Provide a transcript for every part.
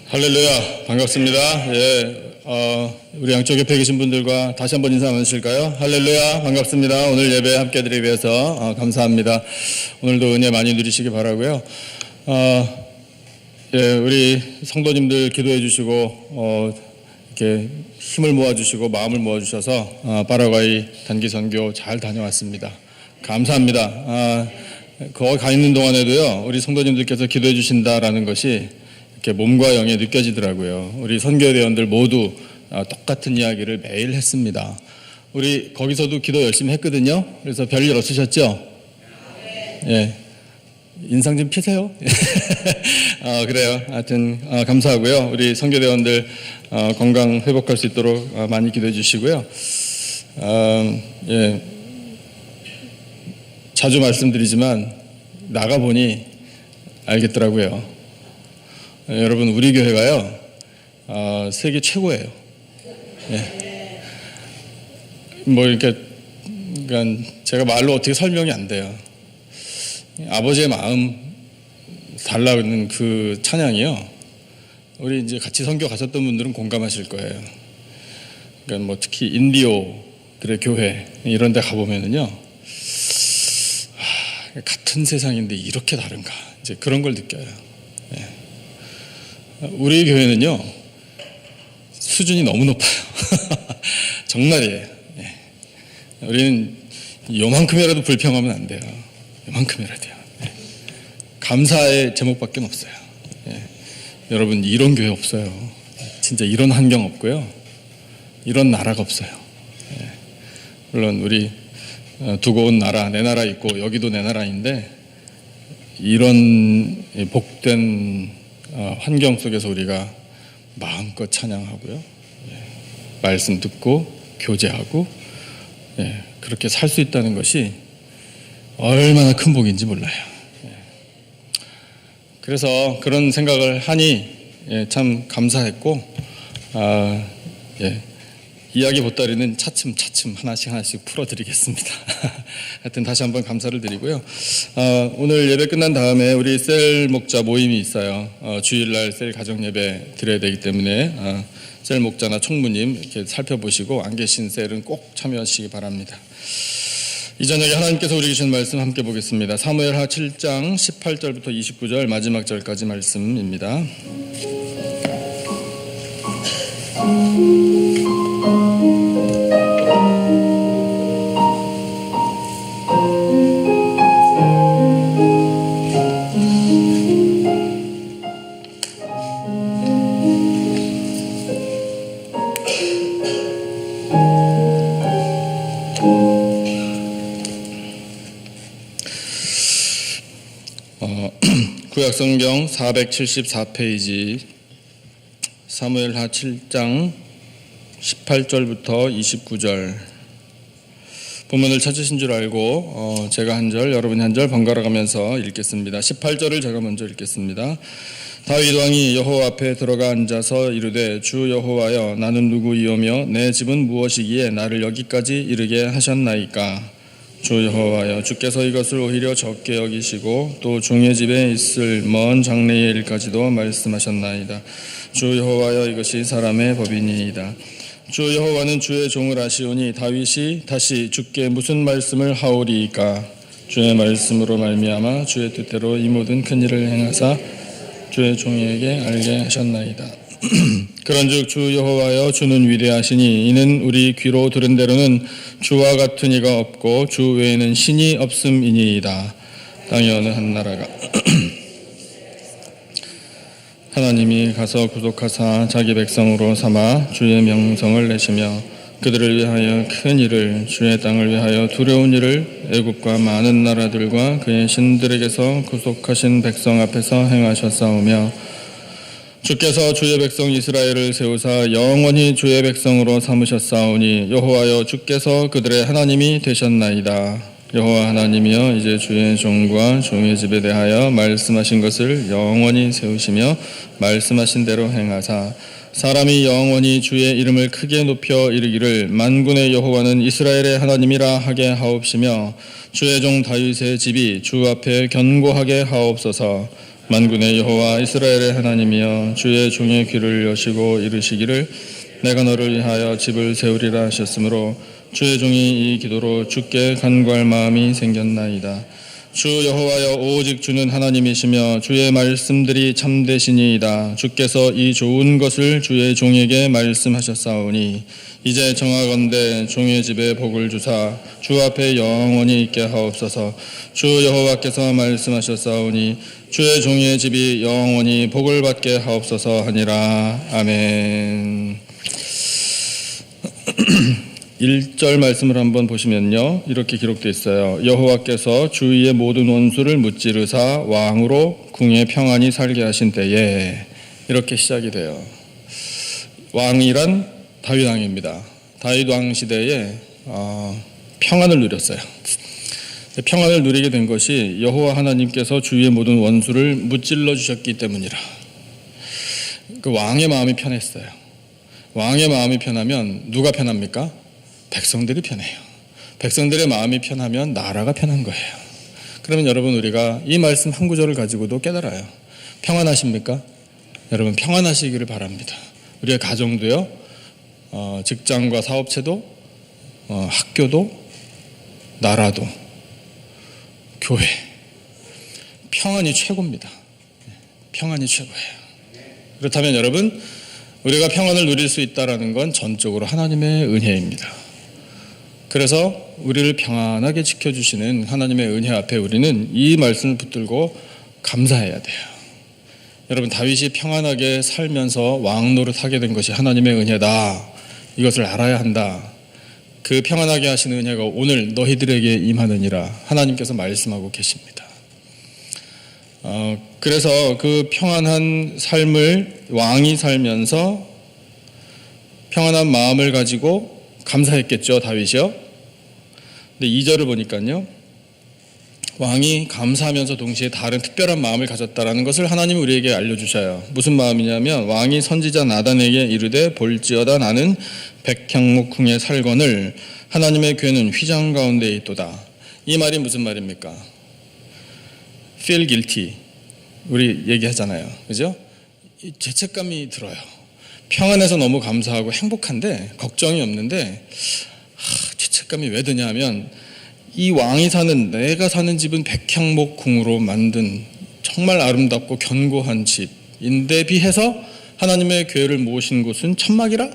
할렐루야, 반갑습니다. 우리 양쪽 옆에 계신 분들과 다시 한번 인사 나누실까요? 할렐루야, 반갑습니다. 오늘 예배 함께 드리기 위해서 감사합니다. 오늘도 은혜 많이 누리시기 바라고요. 우리 성도님들 기도해 주시고 이렇게 힘을 모아주시고 마음을 모아주셔서 파라과이 단기 선교 잘 다녀왔습니다. 감사합니다. 거기 가 있는 동안에도요, 우리 성도님들께서 기도해 주신다라는 것이 이렇게 몸과 영에 느껴지더라고요. 우리 선교대원들 모두 똑같은 이야기를 매일 했습니다. 우리 거기서도 기도 열심히 했거든요. 그래서 별일 없으셨죠? 예. 인상 좀 피세요. 그래요. 하여튼 감사하고요. 우리 선교대원들 건강 회복할 수 있도록 많이 기도해 주시고요. 자주 말씀드리지만 나가보니 알겠더라고요. 여러분, 우리 교회가요, 세계 최고예요. 예. 그러니까 제가 말로 어떻게 설명이 안 돼요. 아버지의 마음 달라는 그 찬양이요, 우리 이제 같이 선교 가셨던 분들은 공감하실 거예요. 그러니까 특히 인디오들의 교회 이런 데 가보면은요, 같은 세상인데 이렇게 다른가, 이제 그런 걸 느껴요. 예. 우리 교회는요, 수준이 너무 높아요. 정말이에요. 예. 우리는 요만큼이라도 불평하면 안 돼요. 요만큼이라도요. 예. 감사의 제목밖에 없어요. 예. 여러분, 이런 교회 없어요. 진짜 이런 환경 없고요, 이런 나라가 없어요. 예. 물론 우리 두고 온 나라, 내 나라 있고 여기도 내 나라인데, 이런 복된 환경 속에서 우리가 마음껏 찬양하고요, 말씀 듣고 교제하고, 그렇게 살 수 있다는 것이 얼마나 큰 복인지 몰라요. 그래서 그런 생각을 하니 참 감사했고, 이야기 보따리는 차츰 하나씩 풀어드리겠습니다. 하여튼 다시 한번 감사를 드리고요. 오늘 예배 끝난 다음에 우리 셀 목자 모임이 있어요. 주일날 셀 가정 예배 드려야 되기 때문에 셀 목자나 총무님 이렇게 살펴보시고, 안 계신 셀은 꼭 참여하시기 바랍니다. 이 저녁에 하나님께서 우리 주신 말씀 함께 보겠습니다. 사무엘하 7장 18절부터 29절 마지막 절까지 말씀입니다. 구약성경 474페이지 사무엘하 7장 18절부터 29절 본문을 찾으신 줄 알고 제가 한 절, 여러분이 한 절 번갈아 가면서 읽겠습니다. 18절을 제가 먼저 읽겠습니다. 다윗 왕이 여호와 앞에 들어가 앉아서 이르되, 주 여호와여, 나는 누구이오며 내 집은 무엇이기에 나를 여기까지 이르게 하셨나이까? 주 여호와여, 주께서 이것을 오히려 적게 여기시고 또 종의 집에 있을 먼 장래의 일까지도 말씀하셨나이다. 주 여호와여, 이것이 사람의 법이니이다. 주 여호와는 주의 종을 아시오니 다윗이 다시 주께 무슨 말씀을 하오리이까? 주의 말씀으로 말미암아 주의 뜻대로 이 모든 큰 일을 행하사 주의 종에게 알게 하셨나이다. 그런즉 주 여호와여, 주는 위대하시니 이는 우리 귀로 들은 대로는 주와 같은 이가 없고 주 외에는 신이 없음이니이다. 땅의 어느 한 나라가 하나님이 가서 구속하사 자기 백성으로 삼아 주의 명성을 내시며 그들을 위하여 큰 일을, 주의 땅을 위하여 두려운 일을 애국과 많은 나라들과 그의 신들에게서 구속하신 백성 앞에서 행하셨사오며, 주께서 주의 백성 이스라엘을 세우사 영원히 주의 백성으로 삼으셨사오니 여호와여, 주께서 그들의 하나님이 되셨나이다. 여호와 하나님이여, 이제 주의 종과 종의 집에 대하여 말씀하신 것을 영원히 세우시며 말씀하신 대로 행하사 사람이 영원히 주의 이름을 크게 높여 이르기를 만군의 여호와는 이스라엘의 하나님이라 하게 하옵시며 주의 종 다윗의 집이 주 앞에 견고하게 하옵소서. 만군의 여호와 이스라엘의 하나님이여 주의 종의 귀를 여시고 이르시기를 내가 너를 위하여 집을 세우리라 하셨으므로 주의 종이 이 기도로 주께 간구할 마음이 생겼나이다. 주 여호와여 오직 주는 하나님이시며 주의 말씀들이 참되시니이다. 주께서 이 좋은 것을 주의 종에게 말씀하셨사오니 이제 정하건대 종의 집에 복을 주사 주 앞에 영원히 있게 하옵소서. 주 여호와께서 말씀하셨사오니 주의 종의 집이 영원히 복을 받게 하옵소서 하니라. 아멘. 1절 말씀을 한번 보시면요, 이렇게 기록되어 있어요. 여호와께서 주위의 모든 원수를 무찌르사 왕으로 궁에 평안히 살게 하신 때에, 이렇게 시작이 돼요. 왕이란 다윗 왕입니다. 다윗 왕 시대에 평안을 누렸어요. 평안을 누리게 된 것이 여호와 하나님께서 주위의 모든 원수를 무찔러 주셨기 때문이라. 그 왕의 마음이 편했어요. 왕의 마음이 편하면 누가 편합니까? 백성들이 편해요. 백성들의 마음이 편하면 나라가 편한 거예요. 그러면 여러분, 우리가 이 말씀 한 구절을 가지고도 깨달아요. 평안하십니까? 여러분, 평안하시기를 바랍니다. 우리의 가정도요, 직장과 사업체도, 학교도, 나라도, 교회, 평안이 최고입니다. 평안이 최고예요. 그렇다면 여러분, 우리가 평안을 누릴 수 있다는 건 전적으로 하나님의 은혜입니다. 그래서 우리를 평안하게 지켜주시는 하나님의 은혜 앞에 우리는 이 말씀을 붙들고 감사해야 돼요. 여러분, 다윗이 평안하게 살면서 왕 노릇하게 된 것이 하나님의 은혜다. 이것을 알아야 한다. 그 평안하게 하시는 은혜가 오늘 너희들에게 임하느니라 하나님께서 말씀하고 계십니다. 그래서 그 평안한 삶을 왕이 살면서 평안한 마음을 가지고 감사했겠죠, 다윗이요. 근데 2절을 보니까요, 왕이 감사하면서 동시에 다른 특별한 마음을 가졌다라는 것을 하나님이 우리에게 알려주셔요. 무슨 마음이냐면, 왕이 선지자 나단에게 이르되 볼지어다 나는 백향목 궁에 살거늘 하나님의 궤는 휘장 가운데 있도다. 이 말이 무슨 말입니까? Feel guilty. 우리 얘기하잖아요. 그죠? 죄책감이 들어요. 평안해서 너무 감사하고 행복한데, 걱정이 없는데, 죄책감이 왜 드냐 하면, 이 왕이 사는, 내가 사는 집은 백향목 궁으로 만든 정말 아름답고 견고한 집인데 비해서 하나님의 궤를 모신 곳은 천막이라?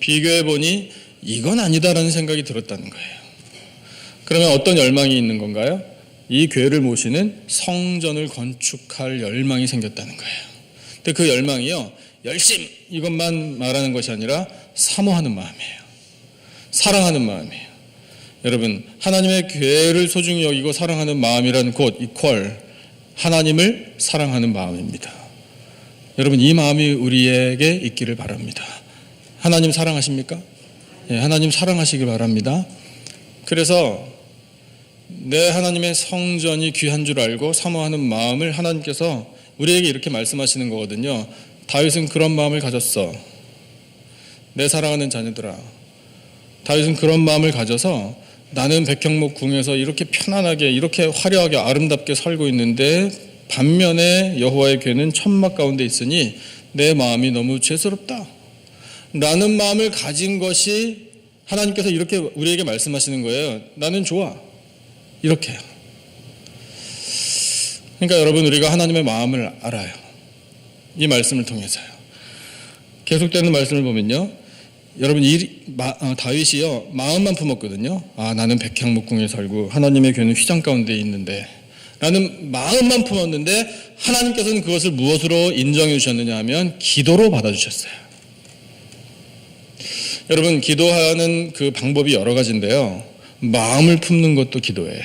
비교해보니 이건 아니다라는 생각이 들었다는 거예요. 그러면 어떤 열망이 있는 건가요? 이 궤를 모시는 성전을 건축할 열망이 생겼다는 거예요. 근데 그 열망이요, 열심 이것만 말하는 것이 아니라 사모하는 마음이에요. 사랑하는 마음이에요. 여러분, 하나님의 궤를 소중히 여기고 사랑하는 마음이란 곧 이퀄 하나님을 사랑하는 마음입니다. 여러분, 이 마음이 우리에게 있기를 바랍니다. 하나님 사랑하십니까? 예, 하나님 사랑하시길 바랍니다. 그래서 내 하나님의 성전이 귀한 줄 알고 사모하는 마음을 하나님께서 우리에게 이렇게 말씀하시는 거거든요. 다윗은 그런 마음을 가졌어. 내 사랑하는 자녀들아, 다윗은 그런 마음을 가져서 나는 백향목 궁에서 이렇게 편안하게, 이렇게 화려하게 아름답게 살고 있는데 반면에 여호와의 궤는 천막 가운데 있으니 내 마음이 너무 죄스럽다 라는 마음을 가진 것이 하나님께서 이렇게 우리에게 말씀하시는 거예요. 나는 좋아. 이렇게요. 그러니까 여러분, 우리가 하나님의 마음을 알아요. 이 말씀을 통해서요. 계속되는 말씀을 보면요, 여러분, 다윗이요, 마음만 품었거든요. 나는 백향목 궁에 살고 하나님의 궤는 휘장 가운데 있는데 라는 마음만 품었는데 하나님께서는 그것을 무엇으로 인정해 주셨느냐 하면 기도로 받아주셨어요. 여러분, 기도하는 그 방법이 여러 가지인데요, 마음을 품는 것도 기도예요.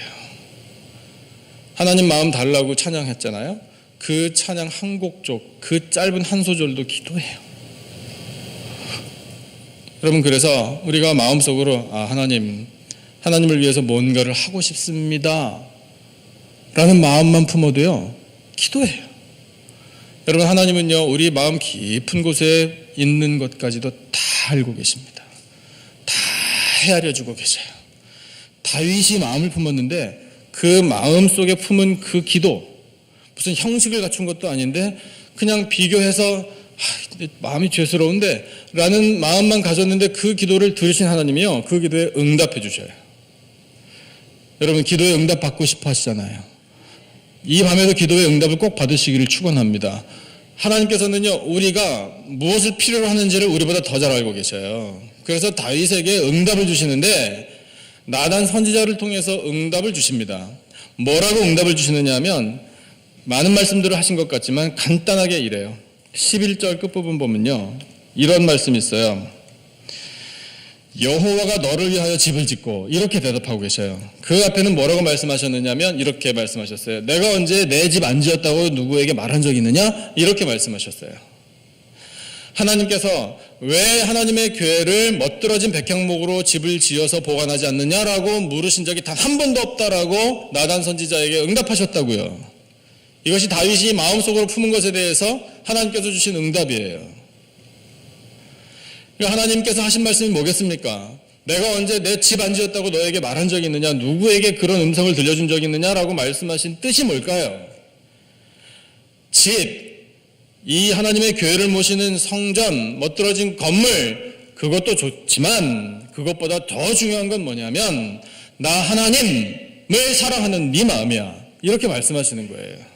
하나님 마음 달라고 찬양했잖아요. 그 찬양 한 곡쪽, 그 짧은 한 소절도 기도예요. 여러분, 그래서 우리가 마음속으로 하나님을 위해서 뭔가를 하고 싶습니다 라는 마음만 품어도요, 기도해요. 여러분, 하나님은요, 우리 마음 깊은 곳에 있는 것까지도 다 알고 계십니다. 다 헤아려 주고 계셔요. 다윗이 마음을 품었는데 그 마음 속에 품은 그 기도, 무슨 형식을 갖춘 것도 아닌데 그냥 비교해서 마음이 죄스러운데 라는 마음만 가졌는데 그 기도를 들으신 하나님이요, 그 기도에 응답해 주셔요. 여러분, 기도에 응답 받고 싶어 하시잖아요. 이 밤에도 기도의 응답을 꼭 받으시기를 축원합니다. 하나님께서는요, 우리가 무엇을 필요로 하는지를 우리보다 더 잘 알고 계셔요. 그래서 다윗에게 응답을 주시는데 나단 선지자를 통해서 응답을 주십니다. 뭐라고 응답을 주시느냐 하면 많은 말씀들을 하신 것 같지만 간단하게 이래요. 11절 끝부분 보면요, 이런 말씀이 있어요. 여호와가 너를 위하여 집을 짓고, 이렇게 대답하고 계셔요. 그 앞에는 뭐라고 말씀하셨느냐면 이렇게 말씀하셨어요. 내가 언제 내 집 안 지었다고 누구에게 말한 적이 있느냐? 이렇게 말씀하셨어요. 하나님께서 왜 하나님의 교회를 멋들어진 백향목으로 집을 지어서 보관하지 않느냐라고 물으신 적이 단 한 번도 없다라고 나단 선지자에게 응답하셨다고요. 이것이 다윗이 마음속으로 품은 것에 대해서 하나님께서 주신 응답이에요. 하나님께서 하신 말씀이 뭐겠습니까? 내가 언제 내 집 안 지었다고 너에게 말한 적이 있느냐? 누구에게 그런 음성을 들려준 적이 있느냐라고 말씀하신 뜻이 뭘까요? 집, 이 하나님의 교회를 모시는 성전, 멋들어진 건물, 그것도 좋지만 그것보다 더 중요한 건 뭐냐면 나 하나님을 사랑하는 네 마음이야. 이렇게 말씀하시는 거예요.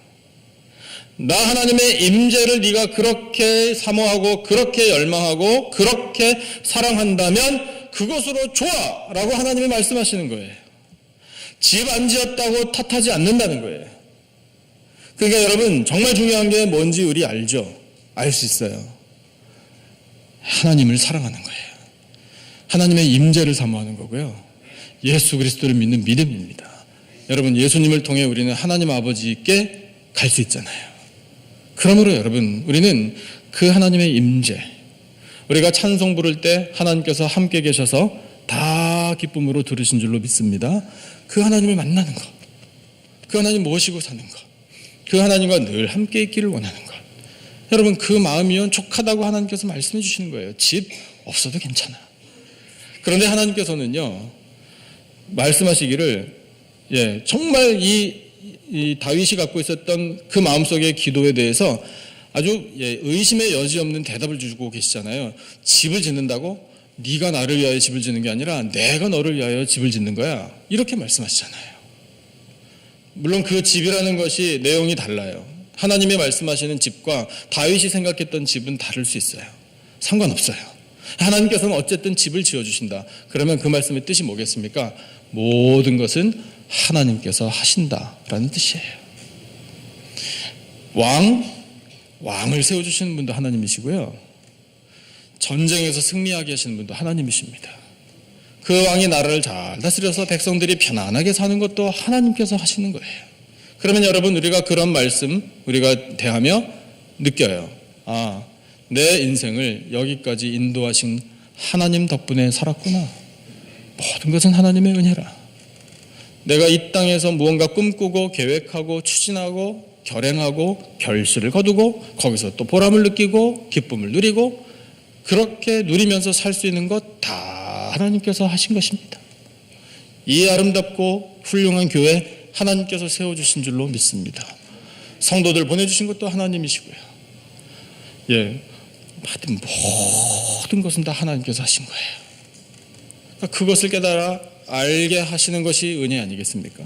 나 하나님의 임재를 네가 그렇게 사모하고 그렇게 열망하고 그렇게 사랑한다면 그것으로 좋아 라고 하나님이 말씀하시는 거예요. 집 안 지었다고 탓하지 않는다는 거예요. 그러니까 여러분, 정말 중요한 게 뭔지 우리 알죠? 알 수 있어요. 하나님을 사랑하는 거예요. 하나님의 임재를 사모하는 거고요. 예수 그리스도를 믿는 믿음입니다. 여러분, 예수님을 통해 우리는 하나님 아버지께 갈 수 있잖아요. 그러므로 여러분, 우리는 그 하나님의 임재, 우리가 찬송 부를 때 하나님께서 함께 계셔서 다 기쁨으로 들으신 줄로 믿습니다. 그 하나님을 만나는 것, 그 하나님 모시고 사는 것, 그 하나님과 늘 함께 있기를 원하는 것, 여러분, 그 마음이면 족하다고 하나님께서 말씀해 주시는 거예요. 집 없어도 괜찮아. 그런데 하나님께서는요, 말씀하시기를 정말 이 다윗이 갖고 있었던 그 마음속의 기도에 대해서 아주 의심의 여지 없는 대답을 주고 계시잖아요. 집을 짓는다고? 네가 나를 위하여 집을 짓는 게 아니라 내가 너를 위하여 집을 짓는 거야. 이렇게 말씀하시잖아요. 물론 그 집이라는 것이 내용이 달라요. 하나님이 말씀하시는 집과 다윗이 생각했던 집은 다를 수 있어요. 상관없어요. 하나님께서는 어쨌든 집을 지어주신다. 그러면 그 말씀의 뜻이 뭐겠습니까? 모든 것은 하나님께서 하신다라는 뜻이에요. 왕을 세워주시는 분도 하나님이시고요. 전쟁에서 승리하게 하시는 분도 하나님이십니다. 그 왕이 나라를 잘 다스려서 백성들이 편안하게 사는 것도 하나님께서 하시는 거예요. 그러면 여러분, 우리가 그런 말씀 우리가 대하며 느껴요. 내 인생을 여기까지 인도하신 하나님 덕분에 살았구나. 모든 것은 하나님의 은혜라. 내가 이 땅에서 무언가 꿈꾸고 계획하고 추진하고 결행하고 결실을 거두고 거기서 또 보람을 느끼고 기쁨을 누리고 그렇게 누리면서 살 수 있는 것 다 하나님께서 하신 것입니다. 이 아름답고 훌륭한 교회 하나님께서 세워주신 줄로 믿습니다. 성도들 보내주신 것도 하나님이시고요. 하여튼 모든 것은 다 하나님께서 하신 거예요. 그러니까 그것을 깨달아 알게 하시는 것이 은혜 아니겠습니까?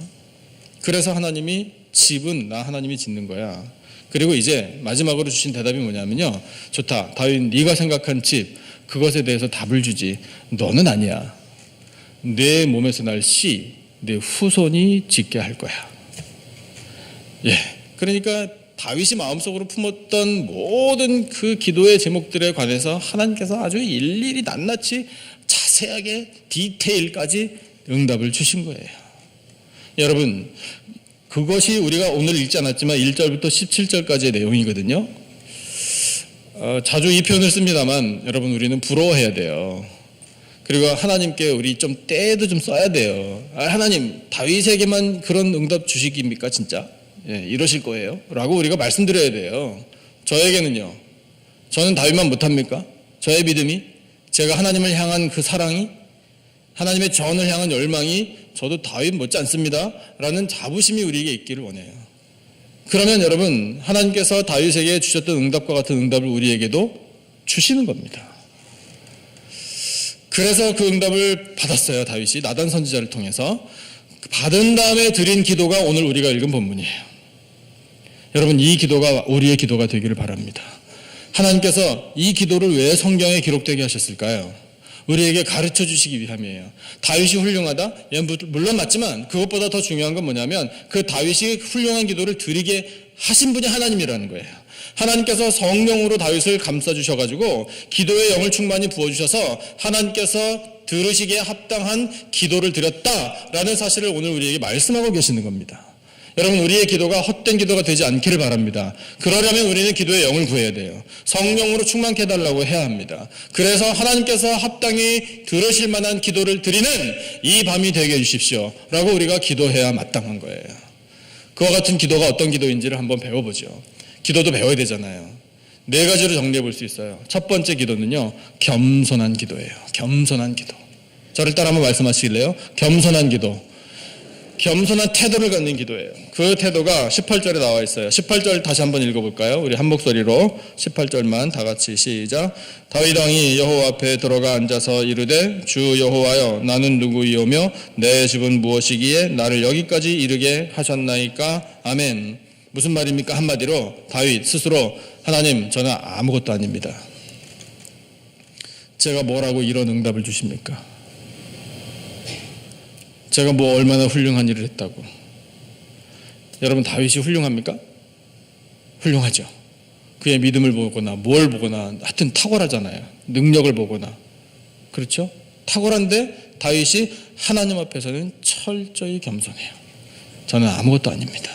그래서 하나님이 집은 나 하나님이 짓는 거야. 그리고 이제 마지막으로 주신 대답이 뭐냐면요. 좋다. 다윗, 네가 생각한 집, 그것에 대해서 답을 주지. 너는 아니야. 내 몸에서 날 씨, 내 후손이 짓게 할 거야. 그러니까 다윗이 마음속으로 품었던 모든 그 기도의 제목들에 관해서 하나님께서 아주 일일이 낱낱이 자세하게 디테일까지 응답을 주신 거예요. 여러분, 그것이 우리가 오늘 읽지 않았지만 1절부터 17절까지의 내용이거든요. 자주 이 표현을 씁니다만 여러분, 우리는 부러워해야 돼요. 그리고 하나님께 우리 좀 때도 좀 써야 돼요. 하나님, 다윗에게만 그런 응답 주시기입니까 진짜? 이러실 거예요? 라고 우리가 말씀드려야 돼요. 저에게는요, 저는 다윗만 못합니까? 저의 믿음이, 제가 하나님을 향한 그 사랑이, 하나님의 전을 향한 열망이 저도 다윗 못지 않습니다 라는 자부심이 우리에게 있기를 원해요. 그러면 여러분, 하나님께서 다윗에게 주셨던 응답과 같은 응답을 우리에게도 주시는 겁니다. 그래서 그 응답을 받았어요. 다윗이 나단 선지자를 통해서. 받은 다음에 드린 기도가 오늘 우리가 읽은 본문이에요. 여러분, 이 기도가 우리의 기도가 되기를 바랍니다. 하나님께서 이 기도를 왜 성경에 기록되게 하셨을까요? 우리에게 가르쳐 주시기 위함이에요. 다윗이 훌륭하다? 예, 물론 맞지만 그것보다 더 중요한 건 뭐냐면 그 다윗이 훌륭한 기도를 드리게 하신 분이 하나님이라는 거예요. 하나님께서 성령으로 다윗을 감싸주셔가지고 기도의 영을 충만히 부어주셔서 하나님께서 들으시기에 합당한 기도를 드렸다라는 사실을 오늘 우리에게 말씀하고 계시는 겁니다. 여러분, 우리의 기도가 헛된 기도가 되지 않기를 바랍니다. 그러려면 우리는 기도의 영을 구해야 돼요. 성령으로 충만케 해달라고 해야 합니다. 그래서 하나님께서 합당히 들으실 만한 기도를 드리는 이 밤이 되게 해주십시오 라고 우리가 기도해야 마땅한 거예요. 그와 같은 기도가 어떤 기도인지를 한번 배워보죠. 기도도 배워야 되잖아요. 4가지로 정리해 볼 수 있어요. 첫 번째 기도는요, 겸손한 기도예요. 겸손한 기도. 저를 따라 한번 말씀하시길래요? 겸손한 기도. 겸손한 태도를 갖는 기도예요. 그 태도가 18절에 나와 있어요. 18절 다시 한번 읽어볼까요? 우리 한 목소리로 18절만 다 같이 시작. 다윗 왕이 여호와 앞에 들어가 앉아서 이르되 주 여호와여 나는 누구이오며 내 집은 무엇이기에 나를 여기까지 이르게 하셨나이까? 아멘. 무슨 말입니까? 한마디로 다윗 스스로 하나님, 저는 아무것도 아닙니다. 제가 뭐라고 이런 응답을 주십니까? 제가 뭐 얼마나 훌륭한 일을 했다고. 여러분, 다윗이 훌륭합니까? 훌륭하죠. 그의 믿음을 보거나 뭘 보거나 하여튼 탁월하잖아요. 능력을 보거나. 그렇죠? 탁월한데 다윗이 하나님 앞에서는 철저히 겸손해요. 저는 아무것도 아닙니다.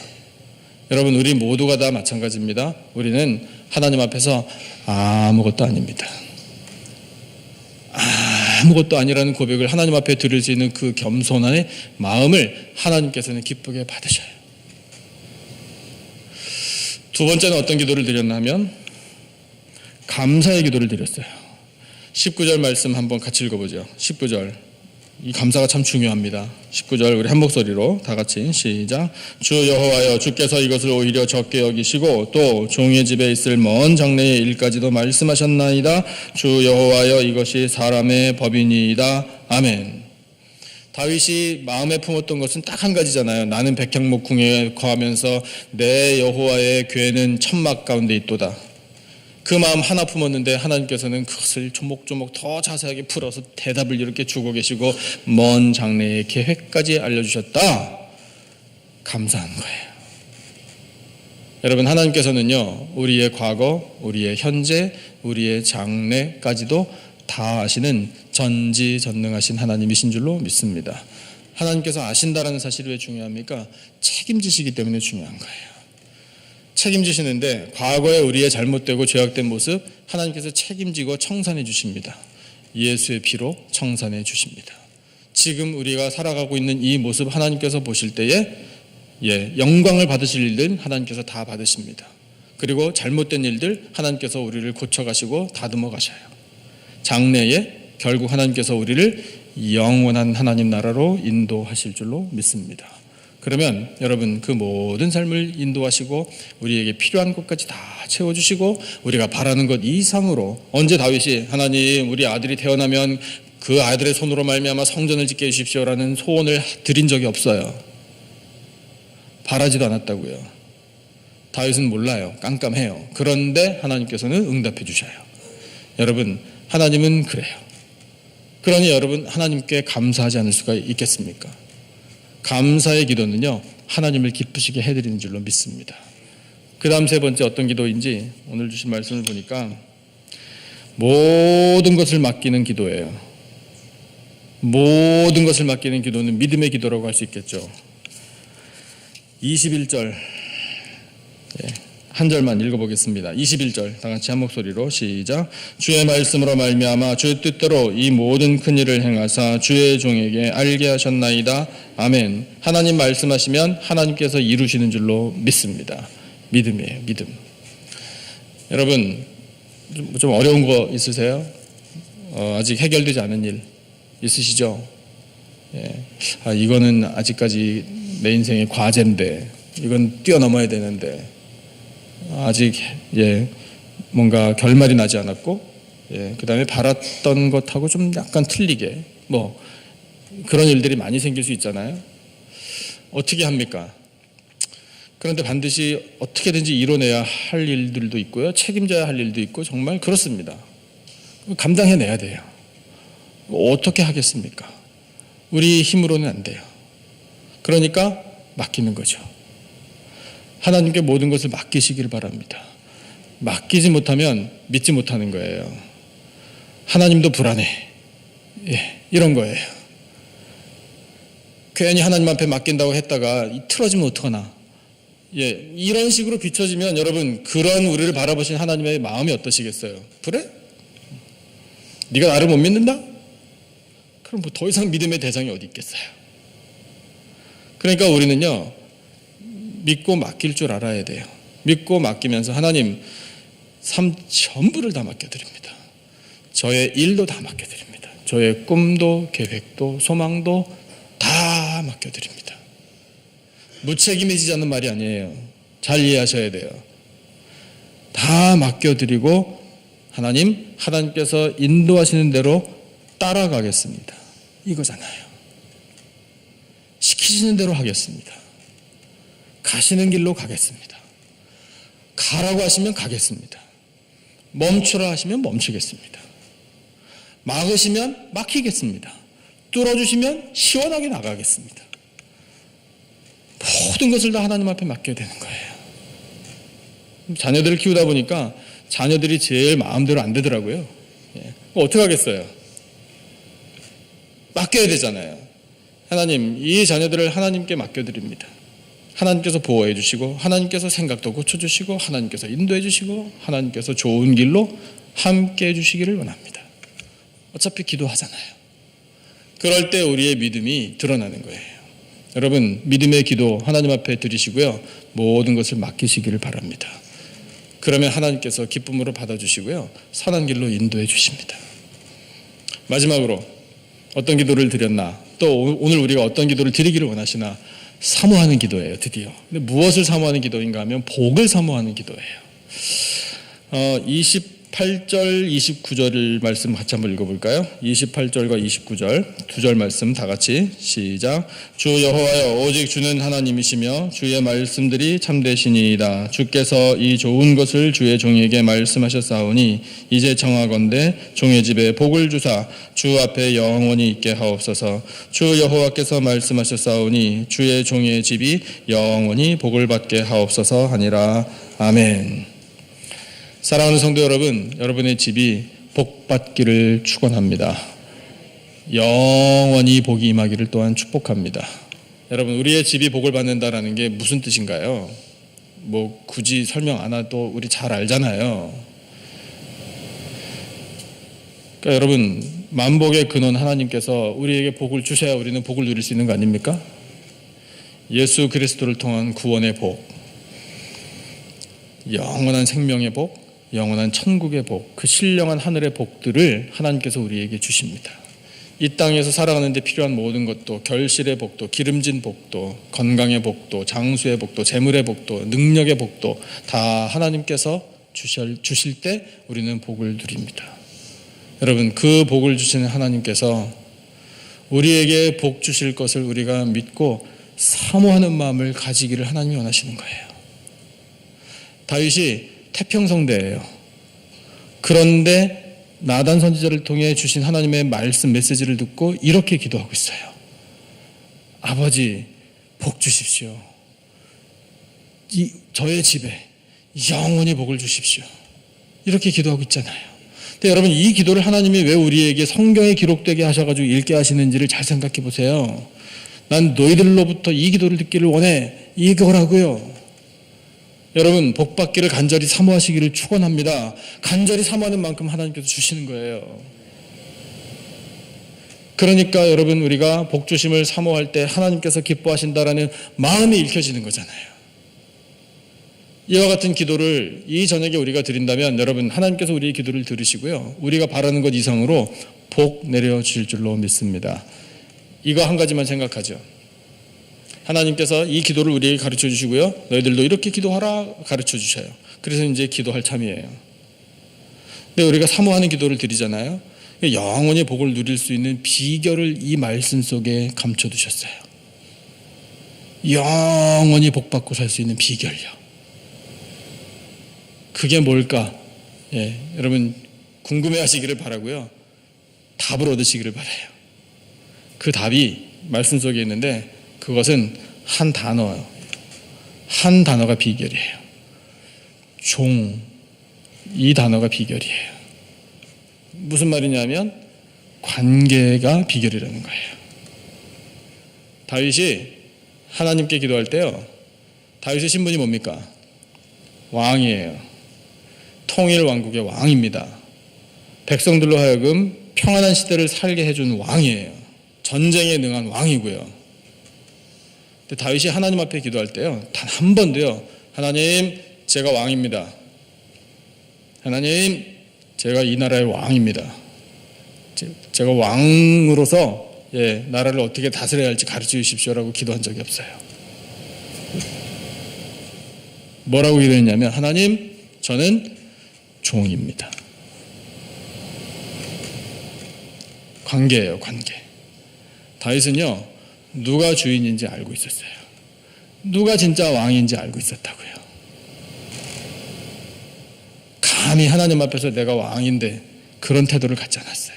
여러분, 우리 모두가 다 마찬가지입니다. 우리는 하나님 앞에서 아무것도 아닙니다. 아무것도 아니라는 고백을 하나님 앞에 드릴 수 있는 그 겸손한 마음을 하나님께서는 기쁘게 받으셔요. 두 번째는 어떤 기도를 드렸나 하면 감사의 기도를 드렸어요. 19절 말씀 한번 같이 읽어보죠. 19절. 이 감사가 참 중요합니다. 19절 우리 한 목소리로 다 같이 시작. 주 여호와여, 주께서 이것을 오히려 적게 여기시고 또 종의 집에 있을 먼 장래의 일까지도 말씀하셨나이다. 주 여호와여, 이것이 사람의 법이니이다. 아멘. 다윗이 마음에 품었던 것은 딱 한 가지잖아요. 나는 백향목 궁에 거하면서 내 여호와의 궤는 천막 가운데 있도다. 그 마음 하나 품었는데 하나님께서는 그것을 조목조목 더 자세하게 풀어서 대답을 이렇게 주고 계시고 먼 장래의 계획까지 알려주셨다. 감사한 거예요. 여러분, 하나님께서는요, 우리의 과거, 우리의 현재, 우리의 장래까지도 다 아시는 전지전능하신 하나님이신 줄로 믿습니다. 하나님께서 아신다라는 사실이 왜 중요합니까? 책임지시기 때문에 중요한 거예요. 책임지시는데 과거에 우리의 잘못되고 죄악된 모습 하나님께서 책임지고 청산해 주십니다. 예수의 피로 청산해 주십니다. 지금 우리가 살아가고 있는 이 모습 하나님께서 보실 때에 영광을 받으실 일들은 하나님께서 다 받으십니다. 그리고 잘못된 일들 하나님께서 우리를 고쳐가시고 다듬어 가셔요. 장래에 결국 하나님께서 우리를 영원한 하나님 나라로 인도하실 줄로 믿습니다. 그러면 여러분, 그 모든 삶을 인도하시고 우리에게 필요한 것까지 다 채워주시고 우리가 바라는 것 이상으로, 언제 다윗이 하나님 우리 아들이 태어나면 그 아들의 손으로 말미암아 성전을 짓게 해주십시오라는 소원을 드린 적이 없어요. 바라지도 않았다고요. 다윗은 몰라요. 깜깜해요. 그런데 하나님께서는 응답해 주셔요. 여러분, 하나님은 그래요. 그러니 여러분, 하나님께 감사하지 않을 수가 있겠습니까? 감사의 기도는요, 하나님을 기쁘시게 해드리는 줄로 믿습니다. 그 다음 세 번째 어떤 기도인지 오늘 주신 말씀을 보니까 모든 것을 맡기는 기도예요. 모든 것을 맡기는 기도는 믿음의 기도라고 할 수 있겠죠. 21절 한 절만 읽어보겠습니다. 21절 다 같이 한 목소리로 시작. 주의 말씀으로 말미암아 주의 뜻대로 이 모든 큰 일을 행하사 주의 종에게 알게 하셨나이다. 아멘. 하나님 말씀하시면 하나님께서 이루시는 줄로 믿습니다. 믿음이에요. 믿음. 여러분, 좀 어려운 거 있으세요? 아직 해결되지 않은 일 있으시죠? 이거는 아직까지 내 인생의 과제인데 이건 뛰어넘어야 되는데 아직 뭔가 결말이 나지 않았고 그다음에 바랐던 것하고 좀 약간 틀리게 뭐 그런 일들이 많이 생길 수 있잖아요. 어떻게 합니까? 그런데 반드시 어떻게든지 이뤄내야 할 일들도 있고요. 책임져야 할 일도 있고 정말 그렇습니다. 감당해내야 돼요. 어떻게 하겠습니까? 우리 힘으로는 안 돼요. 그러니까 맡기는 거죠. 하나님께 모든 것을 맡기시길 바랍니다. 맡기지 못하면 믿지 못하는 거예요. 하나님도 불안해. 이런 거예요. 괜히 하나님 앞에 맡긴다고 했다가 틀어지면 어떡하나. 이런 식으로 비춰지면 여러분 그런 우리를 바라보신 하나님의 마음이 어떠시겠어요? 그래? 네가 나를 못 믿는다? 그럼 뭐 더 이상 믿음의 대상이 어디 있겠어요? 그러니까 우리는요 믿고 맡길 줄 알아야 돼요. 믿고 맡기면서 하나님 삶 전부를 다 맡겨드립니다. 저의 일도 다 맡겨드립니다. 저의 꿈도 계획도 소망도 다 맡겨드립니다. 무책임해지지 않는 말이 아니에요. 잘 이해하셔야 돼요. 다 맡겨드리고 하나님께서 인도하시는 대로 따라가겠습니다. 이거잖아요. 시키시는 대로 하겠습니다. 가시는 길로 가겠습니다. 가라고 하시면 가겠습니다. 멈추라 하시면 멈추겠습니다. 막으시면 막히겠습니다. 뚫어주시면 시원하게 나가겠습니다. 모든 것을 다 하나님 앞에 맡겨야 되는 거예요. 자녀들을 키우다 보니까 자녀들이 제일 마음대로 안 되더라고요. 어떻게 하겠어요? 맡겨야 되잖아요. 하나님, 이 자녀들을 하나님께 맡겨드립니다. 하나님께서 보호해 주시고 하나님께서 생각도 고쳐주시고 하나님께서 인도해 주시고 하나님께서 좋은 길로 함께 해 주시기를 원합니다. 어차피 기도하잖아요. 그럴 때 우리의 믿음이 드러나는 거예요. 여러분 믿음의 기도 하나님 앞에 드리시고요. 모든 것을 맡기시기를 바랍니다. 그러면 하나님께서 기쁨으로 받아주시고요. 선한 길로 인도해 주십니다. 마지막으로 어떤 기도를 드렸나 또 오늘 우리가 어떤 기도를 드리기를 원하시나 사모하는 기도예요. 드디어. 근데 무엇을 사모하는 기도인가 하면 복을 사모하는 기도예요. 28절 29절 말씀 같이 한번 읽어볼까요? 28절과 29절 두 절 말씀 다 같이 시작. 주 여호와여 오직 주는 하나님이시며 주의 말씀들이 참되시니이다. 주께서 이 좋은 것을 주의 종에게 말씀하셨사오니 이제 청하건대 종의 집에 복을 주사 주 앞에 영원히 있게 하옵소서. 주 여호와께서 말씀하셨사오니 주의 종의 집이 영원히 복을 받게 하옵소서 하니라. 아멘. 사랑하는 성도 여러분, 여러분의 집이 복받기를 축원합니다. 영원히 복이 임하기를 또한 축복합니다. 여러분, 우리의 집이 복을 받는다라는 게 무슨 뜻인가요? 뭐 굳이 설명 안 해도 우리 잘 알잖아요. 그러니까 여러분, 만복의 근원 하나님께서 우리에게 복을 주셔야 우리는 복을 누릴 수 있는 거 아닙니까? 예수 그리스도를 통한 구원의 복, 영원한 생명의 복, 영원한 천국의 복, 그 신령한 하늘의 복들을 하나님께서 우리에게 주십니다. 이 땅에서 살아가는 데 필요한 모든 것도, 결실의 복도, 기름진 복도, 건강의 복도, 장수의 복도, 재물의 복도, 능력의 복도 다 하나님께서 주실 때 우리는 복을 누립니다. 여러분, 그 복을 주시는 하나님께서 우리에게 복 주실 것을 우리가 믿고 사모하는 마음을 가지기를 하나님이 원하시는 거예요. 다윗이 태평성대예요. 그런데 나단 선지자를 통해 주신 하나님의 말씀 메시지를 듣고 이렇게 기도하고 있어요. 아버지 복 주십시오. 저의 집에 영원히 복을 주십시오. 이렇게 기도하고 있잖아요. 근데 여러분 이 기도를 하나님이 왜 우리에게 성경에 기록되게 하셔가지고 읽게 하시는지를 잘 생각해 보세요. 난 너희들로부터 이 기도를 듣기를 원해. 이거라고요. 여러분 복받기를 간절히 사모하시기를 축원합니다. 간절히 사모하는 만큼 하나님께서 주시는 거예요. 그러니까 여러분 우리가 복 주심을 사모할 때 하나님께서 기뻐하신다라는 마음이 읽혀지는 거잖아요. 이와 같은 기도를 이 저녁에 우리가 드린다면 여러분 하나님께서 우리의 기도를 들으시고요. 우리가 바라는 것 이상으로 복 내려주실 줄로 믿습니다. 이거 한 가지만 생각하죠. 하나님께서 이 기도를 우리에게 가르쳐 주시고요. 너희들도 이렇게 기도하라 가르쳐 주셔요. 그래서 이제 기도할 참이에요. 근데 우리가 사모하는 기도를 드리잖아요. 영원히 복을 누릴 수 있는 비결을 이 말씀 속에 감춰 두셨어요. 영원히 복 받고 살 수 있는 비결이요. 그게 뭘까? 여러분 궁금해하시기를 바라고요. 답을 얻으시기를 바라요. 그 답이 말씀 속에 있는데 그것은 한 단어예요. 한 단어가 비결이에요. 종. 이 단어가 비결이에요. 무슨 말이냐면 관계가 비결이라는 거예요. 다윗이 하나님께 기도할 때요. 다윗의 신분이 뭡니까? 왕이에요. 통일 왕국의 왕입니다. 백성들로 하여금 평안한 시대를 살게 해준 왕이에요. 전쟁에 능한 왕이고요. 근데 다윗이 하나님 앞에 기도할 때요. 단 한 번도요. 하나님, 제가 왕입니다. 하나님, 제가 이 나라의 왕입니다. 제가 왕으로서 나라를 어떻게 다스려야 할지 가르쳐 주십시오라고 기도한 적이 없어요. 뭐라고 기도했냐면 하나님, 저는 종입니다. 관계예요, 관계. 다윗은요, 누가 주인인지 알고 있었어요. 누가 진짜 왕인지 알고 있었다고요. 감히 하나님 앞에서 내가 왕인데 그런 태도를 갖지 않았어요.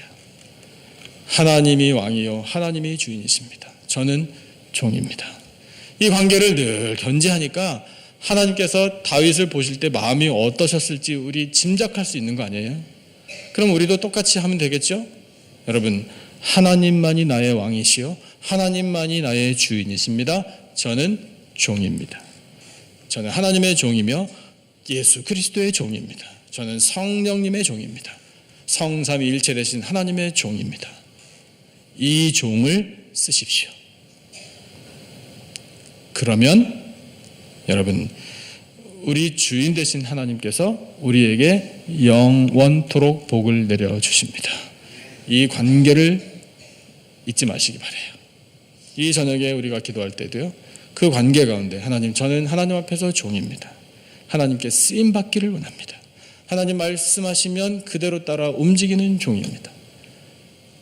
하나님이 왕이요, 하나님이 주인이십니다. 저는 종입니다. 이 관계를 늘 견지하니까 하나님께서 다윗을 보실 때 마음이 어떠셨을지 우리 짐작할 수 있는 거 아니에요? 그럼 우리도 똑같이 하면 되겠죠? 여러분, 하나님만이 나의 왕이시요 하나님만이 나의 주인이십니다. 저는 종입니다. 저는 하나님의 종이며 예수 그리스도의 종입니다. 저는 성령님의 종입니다. 성삼위일체 되신 하나님의 종입니다. 이 종을 쓰십시오. 그러면 여러분, 우리 주인 되신 하나님께서 우리에게 영원토록 복을 내려주십니다. 이 관계를 잊지 마시기 바라요. 이 저녁에 우리가 기도할 때도요. 그 관계 가운데 하나님, 저는 하나님 앞에서 종입니다. 하나님께 쓰임받기를 원합니다. 하나님 말씀하시면 그대로 따라 움직이는 종입니다.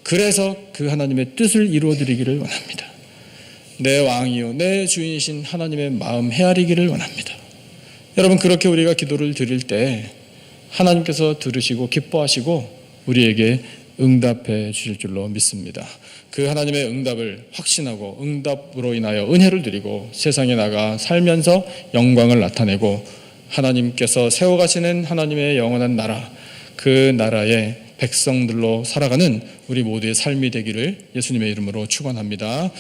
그래서 그 하나님의 뜻을 이루어드리기를 원합니다. 내 왕이요 내 주인이신 하나님의 마음 헤아리기를 원합니다. 여러분, 그렇게 우리가 기도를 드릴 때 하나님께서 들으시고 기뻐하시고 우리에게 응답해 주실 줄로 믿습니다. 그 하나님의 응답을 확신하고 응답으로 인하여 은혜를 드리고 세상에 나가 살면서 영광을 나타내고 하나님께서 세워가시는 하나님의 영원한 나라, 그 나라의 백성들로 살아가는 우리 모두의 삶이 되기를 예수님의 이름으로 축원합니다.